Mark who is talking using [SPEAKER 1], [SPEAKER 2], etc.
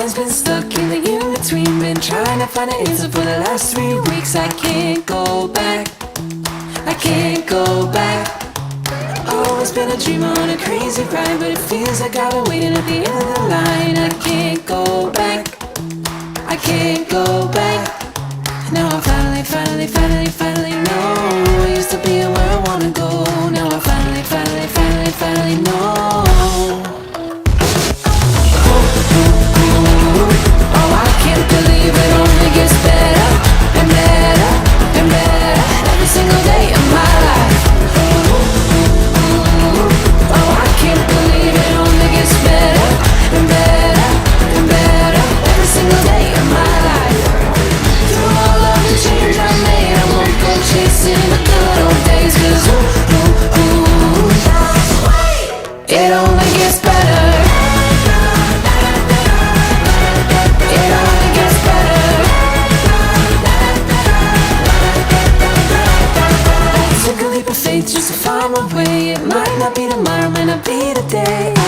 [SPEAKER 1] mind's been stuck in the in-between. Been trying to find an answer for the last 3 weeks. I can't go back, I can't go back. Always been a dreamer on a crazy ride, but it feels like I've been waiting at the end of the line. I can't go back, I can't go back. Now I finally know. I used to be where I wanna go. Now I finally know. Oh, I can't believe it only gets better and better and better every single day of my life. Oh, I can't believe it only gets better and better and better every single day of my life. Through all of the change I made, I won't go chasing the good old days, 'cause it only gets better. It only gets better. I took a leap of faith just to find my way. It might not be tomorrow, might not be the day.